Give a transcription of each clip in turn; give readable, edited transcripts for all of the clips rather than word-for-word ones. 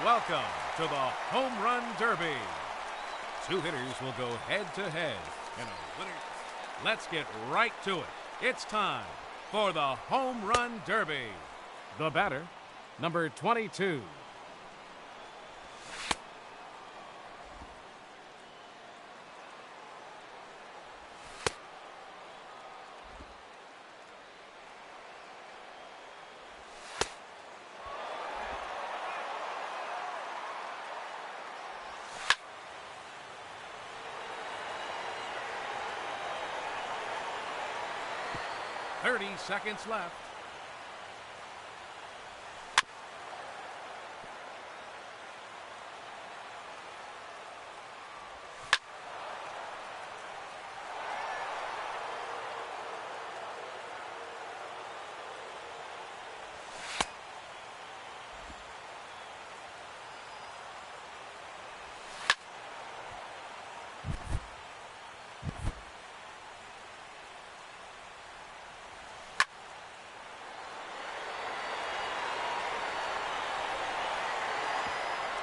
Welcome to the Home Run Derby. Two hitters will go head-to-head in a winner. Let's get right to it. It's time for the Home Run Derby. The batter, number 22. Thirty seconds left.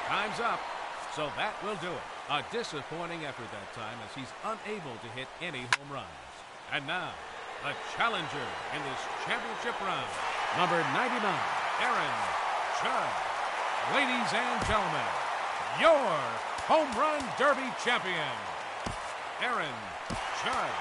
Time's up, so that will do it. A disappointing effort that time as he's unable to hit any home runs. And now, the challenger in this championship round, number 99, Aaron Judge. Ladies and gentlemen, your Home Run Derby champion, Aaron Judge.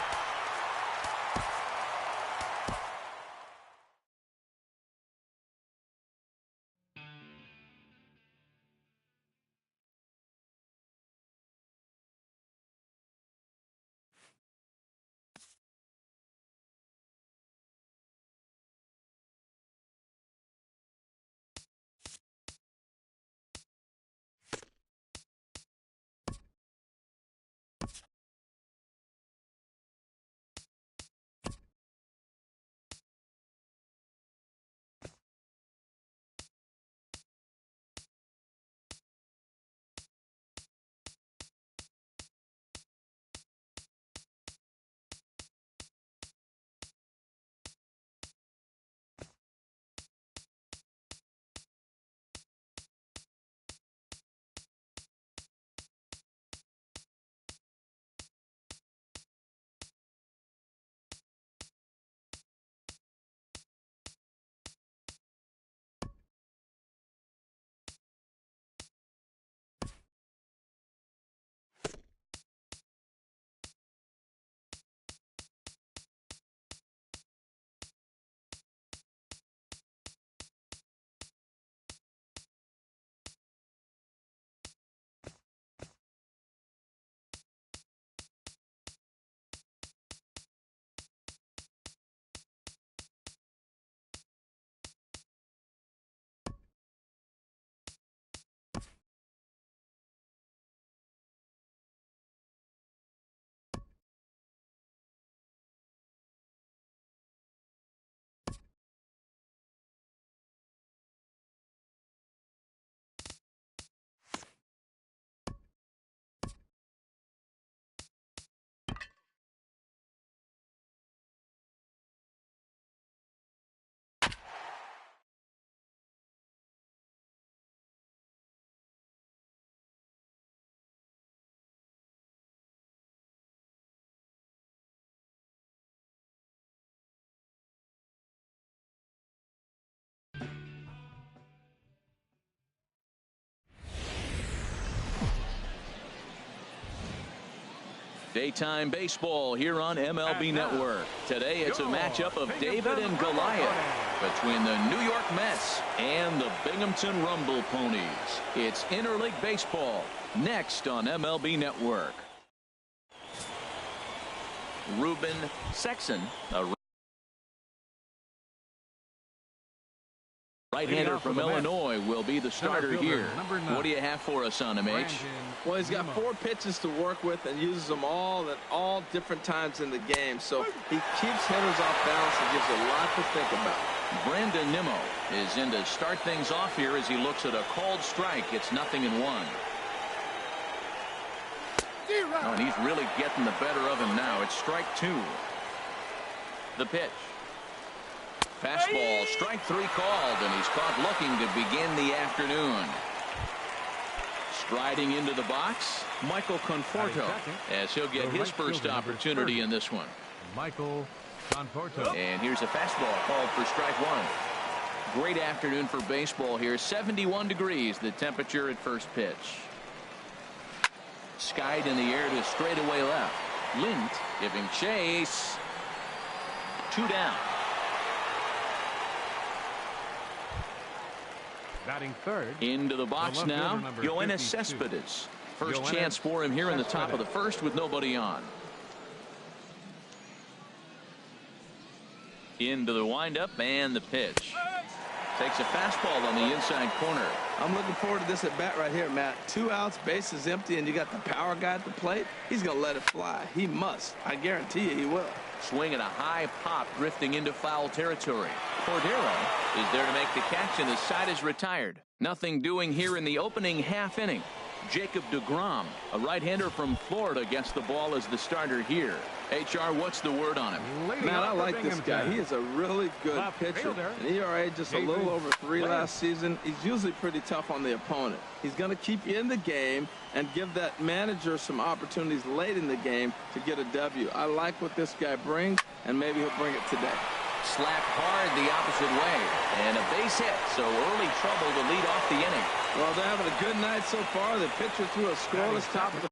Daytime baseball here on MLB Network. Today it's a matchup of David and Goliath between the New York Mets and the Binghamton Rumble Ponies. It's interleague baseball next on MLB Network. Ruben Sexton, a right-hander from Illinois, will be the starter here. What do you have for us on him, H? Well, he's got 4 pitches to work with and uses them all at all different times in the game. So he keeps hitters off balance and gives a lot to think about. Brandon Nimmo is in to start things off here as he looks at a called strike. It's 0-1. Oh, and he's really getting the better of him now. It's strike 2. The pitch. Fastball, strike 3 called, and he's caught looking to begin the afternoon. Striding into the box, Michael Conforto, as he'll get his first opportunity in this one. Michael Conforto. And here's a fastball called for strike one. Great afternoon for baseball here. 71 degrees, the temperature at first pitch. Skied in the air to straightaway left. Lind giving chase. 2 down. Batting third. Into the box now, Yoenis Cespedes. First chance for him here in the top of the first with nobody on. Into the windup and the pitch. Takes a fastball on the inside corner. I'm looking forward to this at bat right here, Matt. 2 outs, bases empty, and you got the power guy at the plate. He's going to let it fly. He must. I guarantee you he will. Swing and a high pop drifting into foul territory. Cordero is there to make the catch, and the side is retired. Nothing doing here in the opening half inning. Jacob deGrom, a right-hander from Florida, gets the ball as the starter here. HR, what's the word on him? Man, I like this guy. He is a really good pitcher. An ERA just a little over 3 last season. He's usually pretty tough on the opponent. He's going to keep you in the game and give that manager some opportunities late in the game to get a W. I like what this guy brings, and maybe he'll bring it today. Slapped hard the opposite way, and a base hit, so early trouble to lead off the inning. Well, they're having a good night so far. The pitcher threw a scoreless top of the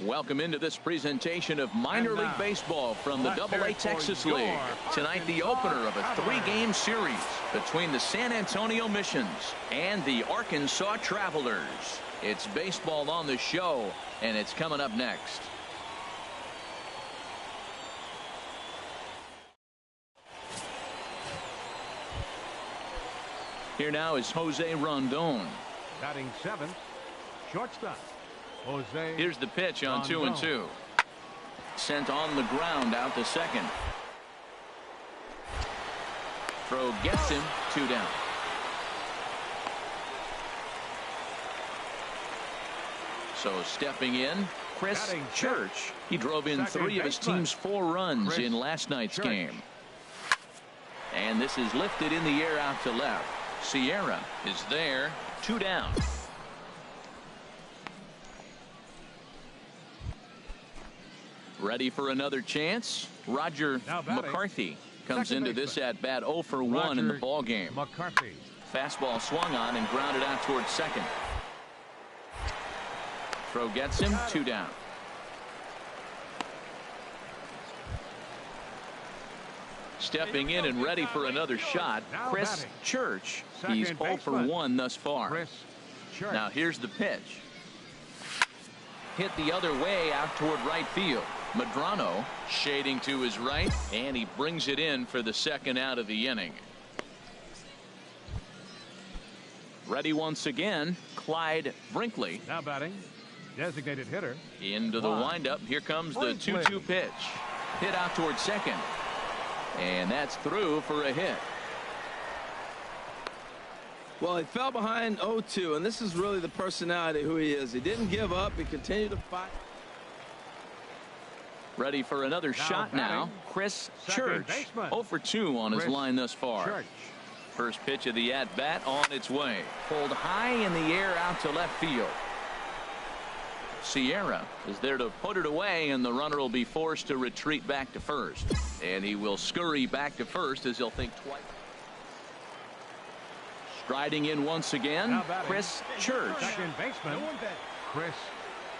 Welcome into this presentation of minor league baseball from the AA Texas League. Tonight, the opener of a 3-game series between the San Antonio Missions and the Arkansas Travelers. It's baseball on the show, and it's coming up next. Here now is Jose Rondon. Batting 7th, shortstop. Jose. Here's the pitch on 2-2. Sent on the ground out to second. Throw gets him, 2 down. So stepping in, Chris Church. He drove in 3 of his team's 4 runs in last night's game. And this is lifted in the air out to left. Sierra is there, 2 down. Ready for another chance. Roger McCarthy comes into this at bat 0 for 1 in the ball game. McCarthy. Fastball swung on and grounded out towards second. Throw gets him, 2 down. Stepping in and ready for another shot, Chris Church. He's 0 for 1 thus far. Now here's the pitch. Hit the other way out toward right field. Medrano shading to his right, and he brings it in for the second out of the inning. Ready once again, Clyde Brinkley. Now batting, designated hitter. Into the windup. Here comes the 2-2 pitch. Hit out toward second. And that's through for a hit. Well, he fell behind 0-2, and this is really the personality who he is. He didn't give up. He continued to fight. Ready for another shot now. Chris Church, 0 for 2 on his line thus far. First pitch of the at-bat on its way. Pulled high in the air out to left field. Sierra is there to put it away, and the runner will be forced to retreat back to first. And he will scurry back to first as he'll think twice. Striding in once again, Chris Church. Second baseman, Chris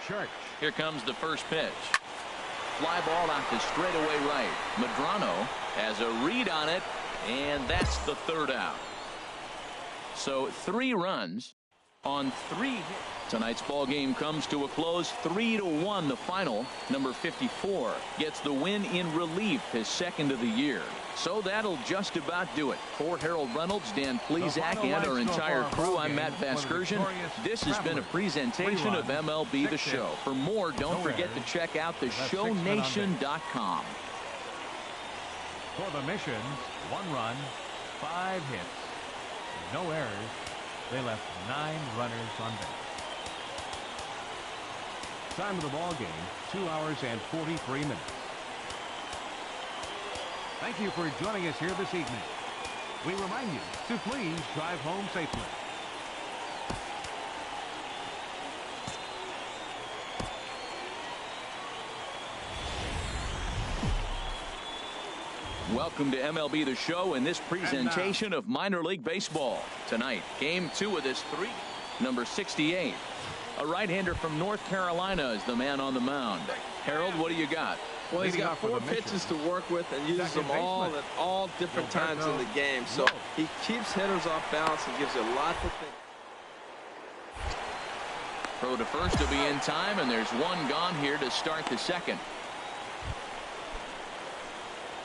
Church. Here comes the first pitch. Fly ball out to straightaway right. Medrano has a read on it, and that's the 3rd out. So 3 runs on 3 hits. Tonight's ball game comes to a close, 3-1 the final. Number 54 gets the win in relief, his 2nd of the year. So that'll just about do it. For Harold Reynolds, Dan Plesac, and our entire crew, I'm Matt Vasgersian. This has been a presentation of MLB The Show. For more, don't forget to check out theshownation.com. For the Missions, 1 run, 5 hits, no errors. They left 9 runners on base. Time of the ball game, 2 hours and 43 minutes. Thank you for joining us here this evening. We remind you to please drive home safely. Welcome to MLB The Show and this presentation of minor league baseball. Tonight, game 2 of this 3. Number 68. A right-hander from North Carolina is the man on the mound. Harold, what do you got? Well, he's got 4 pitches to work with and uses them all at all different times in the game. So he keeps hitters off balance and gives you a lot to think. Throw to first to be in time, and there's 1 gone here to start the 2nd.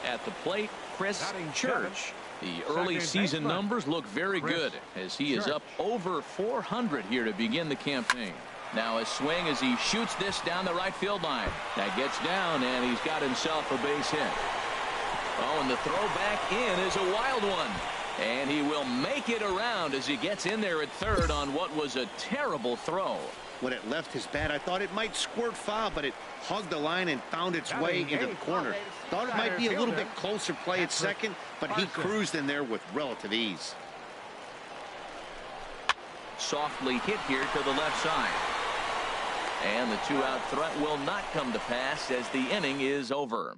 At the plate, Chris Church. The early season numbers look very good as he is up over 400 here to begin the campaign. Now a swing as he shoots this down the right field line. That gets down, and he's got himself a base hit. Oh, and the throw back in is a wild one. And he will make it around as he gets in there at 3rd on what was a terrible throw. When it left his bat, I thought it might squirt foul, but it hugged the line and found its way into the corner. Thought it might be a little bit closer play at 2nd, but he cruised in there with relative ease. Softly hit here to the left side. And the 2-out threat will not come to pass as the inning is over.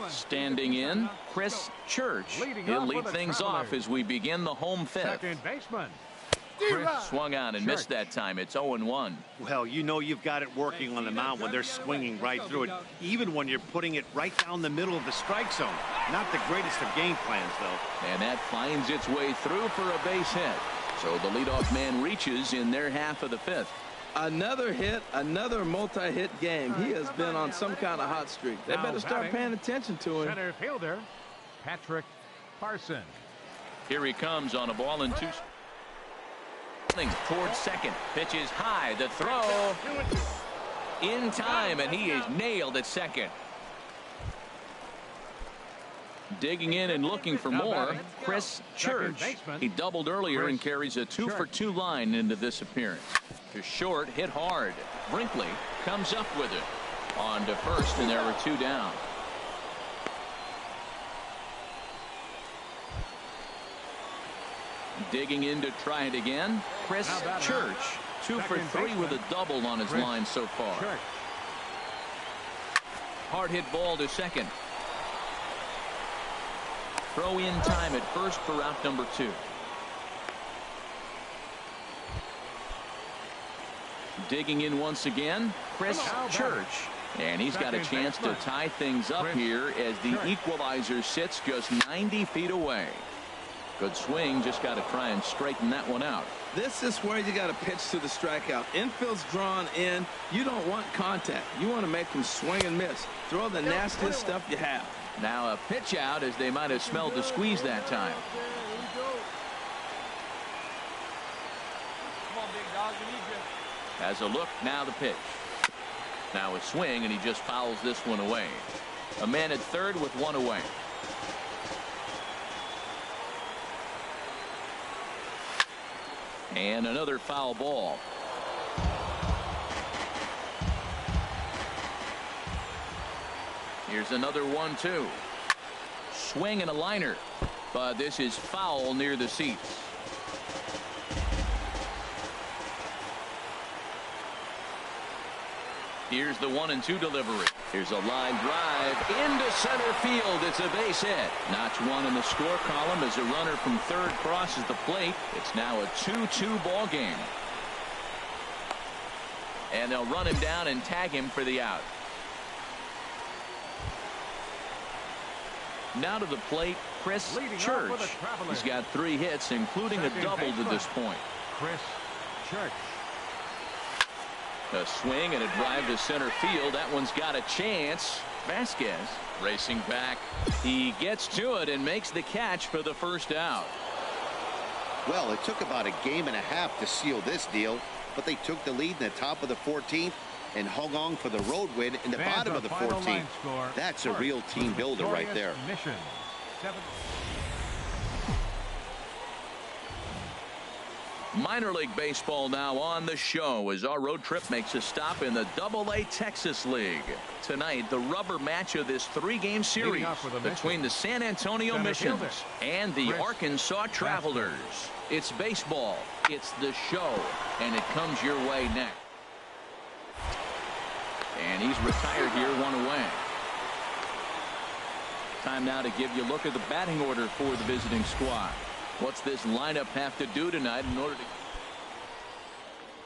Standing in, Chris Church. He'll lead things off as we begin the home 5th. Second baseman, Swung on and missed that time. It's 0-1. Well, you know you've got it working on the mound when they're swinging right through it, even when you're putting it right down the middle of the strike zone. Not the greatest of game plans, though. And that finds its way through for a base hit. So the leadoff man reaches in their half of the fifth. Another hit, another multi-hit game. He has been on some kind of hot streak. They better start paying attention to him. Center fielder, Patrick Parson. Here he comes on a ball and two. Towards second. Pitch is high. The throw in time, and he is nailed at second. Digging in and looking for more, Chris Church. He doubled earlier and carries a 2-for-2 line into this appearance. To short, hit hard. Brinkley comes up with it. On to first, and there are two down. Digging in to try it again, Chris Church. 2 for 3 with a double on his line so far. Hard hit ball to second. Throw in time at first for out number 2. Digging in once again, Chris Church. And he's got a chance to tie things up here as the equalizer sits just 90 feet away. Good swing, just got to try and straighten that one out. This is where you got to pitch to the strikeout. Infield's drawn in. You don't want contact. You want to make him swing and miss. Throw the nastiest stuff you have. Now a pitch out as they might have smelled the squeeze that time. Has a look, now the pitch. Now a swing, and he just fouls this one away. A man at third with one away. And another foul ball. Here's another 1-2. Swing and a liner. But this is foul near the seats. Here's the 1-2 delivery. Here's a line drive into center field. It's a base hit. Notch one in the score column as a runner from third crosses the plate. It's now a 2-2 ball game. And they'll run him down and tag him for the out. Now to the plate, Chris Church. He's got 3 hits, including a double to this point. Chris Church. A swing and a drive to center field. That one's got a chance. Vasquez racing back. He gets to it and makes the catch for the first out. Well, it took about a game and a half to seal this deal, but they took the lead in the top of the 14th and hung on for the road win in the bottom of the 14th. That's a real team builder right there. Minor League Baseball now on the show as our road trip makes a stop in the AA Texas League. Tonight, the rubber match of this 3-game series between the San Antonio Missions and the Arkansas Travelers. It's baseball, it's the show, and it comes your way next. And he's retired here, 1 away. Time now to give you a look at the batting order for the visiting squad. What's this lineup have to do tonight in order to...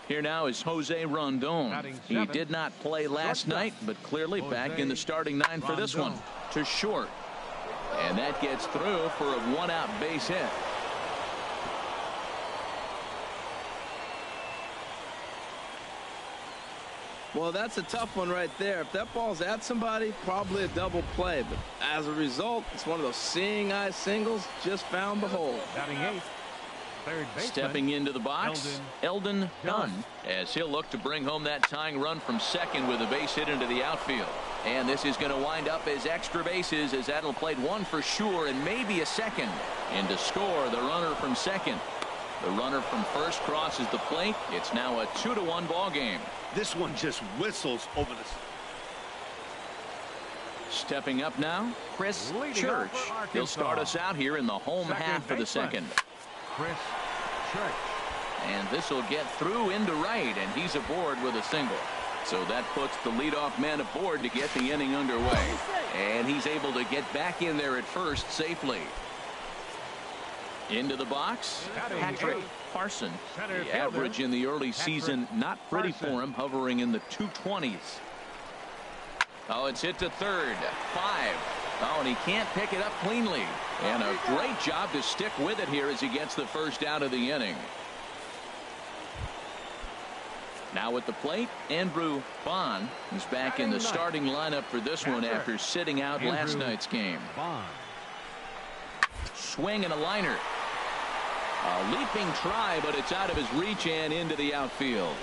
Here now is Jose Rondon. He did not play last night, but clearly back in the starting 9 for this one. To short. And that gets through for a 1-out base hit. Well, that's a tough one right there. If that ball's at somebody, probably a double play. But as a result, it's one of those seeing eye singles. Just found the hole. Batting 8th. Third baseman. Stepping into the box, Eldon Dunn, as he'll look to bring home that tying run from second with a base hit into the outfield. And this is going to wind up as extra bases, as that'll played 1 for sure and maybe a second. And to score, the runner from second. The runner from first crosses the plate. It's now a 2-1 ball game. This one just whistles over the... Stepping up now, Chris Church. He'll start us out here in the home half of the second. Chris Church. And this will get through into right, and he's aboard with a single. So that puts the leadoff man aboard to get the inning underway. And he's able to get back in there at first safely. Into the box, Patrick Carson. Center The fielder, average in the early season not pretty Carson. for him, hovering in the 220s. Oh, it's hit to third. 5. Oh, and he can't pick it up cleanly. And a great job to stick with it here as he gets the first out of the inning. Now at the plate, Andrew Bond is back in the starting lineup for this one after sitting out last night's game. Swing and a liner. A leaping try, but it's out of his reach and into the outfield.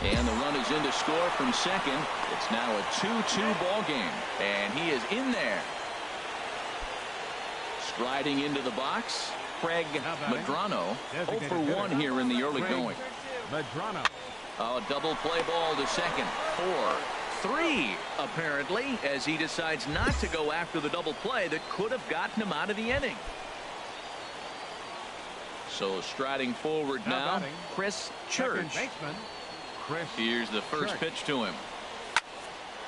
And the run is in to score from second. It's now a 2-2 ball game, and he is in there. Striding into the box, Craig Medrano. 0 for 1 here in the early going. Medrano. A double play ball to second. 4-3 apparently, as he decides not to go after the double play that could have gotten him out of the inning. So striding forward now, Chris Church. Here's the first pitch to him.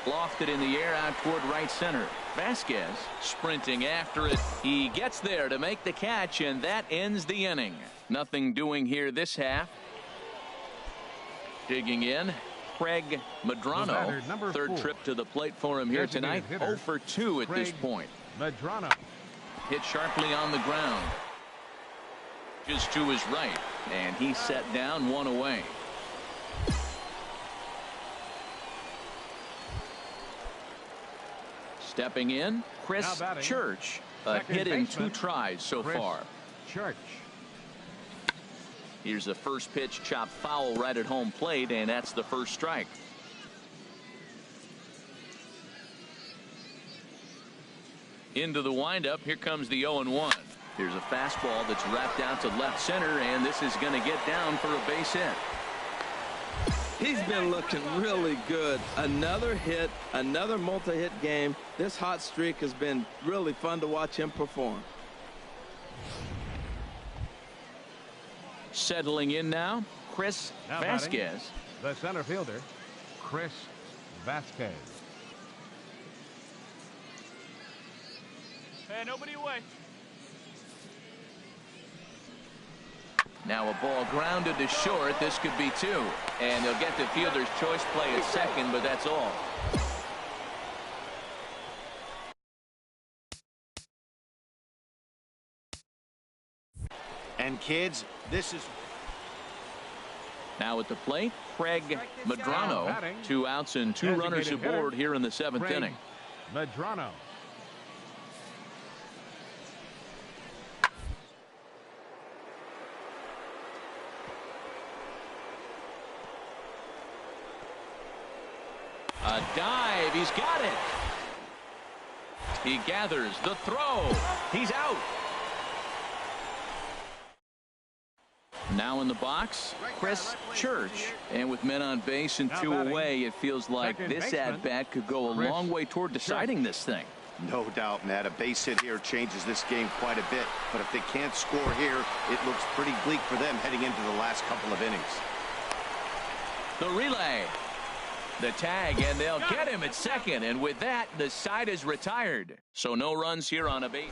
Lofted in the air out toward right center. Vasquez sprinting after it. He gets there to make the catch, and that ends the inning. Nothing doing here this half. Digging in, Craig Medrano. Third trip to the plate for him here tonight. 0 for 2 at this point. Medrano. Hit sharply on the ground. Just to his right, and he's set down, 1 away. Stepping in, Chris Church. A hit in 2 tries so far. Church. Here's the first pitch, chopped foul right at home plate, and that's the first strike. Into the windup, here comes the 0-1. Here's a fastball that's wrapped out to left center, and this is going to get down for a base hit. He's been looking really good. Another hit, another multi-hit game. This hot streak has been really fun to watch him perform. Settling in now, Chris Vasquez. The center fielder, Chris Vasquez. Hey, nobody away. Now a ball grounded to short. This could be 2. And they'll get the fielder's choice play at second, but that's all. And kids, this is... Now at the plate, Craig Medrano. 2 outs and 2 runners aboard here in the 7th inning. Medrano. A dive. He's got it. He gathers the throw. He's out. Now in the box, Chris Church. And with men on base and 2 away, it feels like this at-bat could go a long way toward deciding this thing. No doubt, Matt. A base hit here changes this game quite a bit. But if they can't score here, it looks pretty bleak for them heading into the last couple of innings. The relay. The tag, and they'll get him at second. And with that, the side is retired. So no runs here on a base.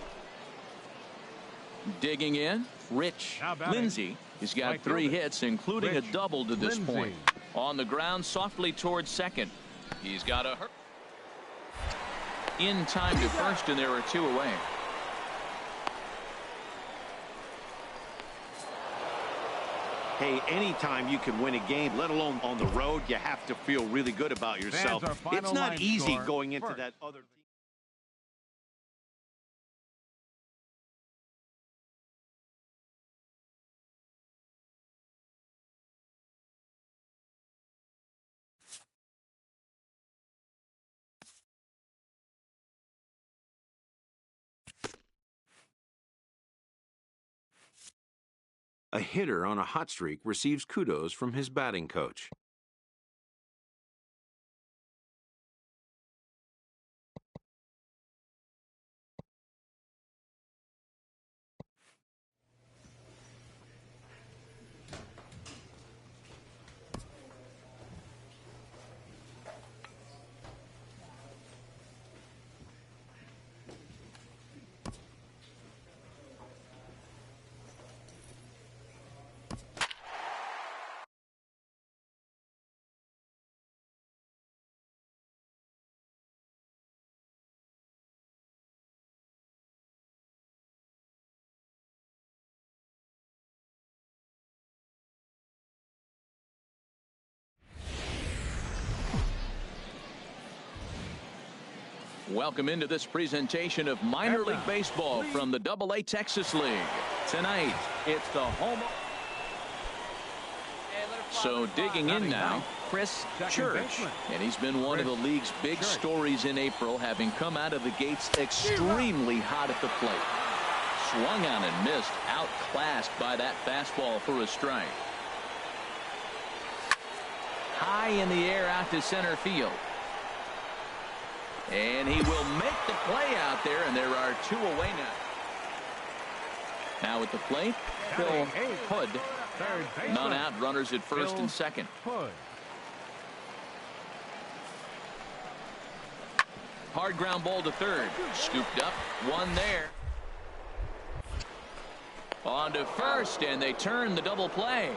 Digging in, Rich Lindsay. He's got 3 hits, including a double to this point. On the ground, softly towards second. He's got a hurt. In time to first, and there are 2 away. Hey, anytime you can win a game, let alone on the road, you have to feel really good about yourself. It's not easy going into that other team. A hitter on a hot streak receives kudos from his batting coach. Welcome into this presentation of minor league baseball from the AA Texas League. Tonight, it's the home. So digging in now, Chris Church. And he's been one of the league's big stories in April, having come out of the gates extremely hot at the plate. Swung on and missed, outclassed by that fastball for a strike. High in the air out to center field. And he will make the play out there, and there are 2 away now. Now at the plate, Phil Hood. None out, runners at first and second. Hard ground ball to third. Scooped up, one there. On to first, and they turn the double play.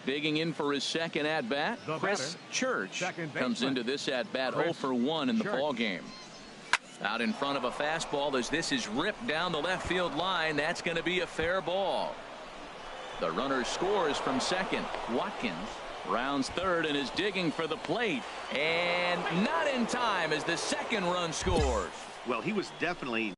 Digging in for his second at-bat, Chris Church comes into this at-bat 0 for 1 in the ballgame. Out in front of a fastball as this is ripped down the left field line. That's going to be a fair ball. The runner scores from second. Watkins rounds third and is digging for the plate. And not in time as the second run scores. Well, he was definitely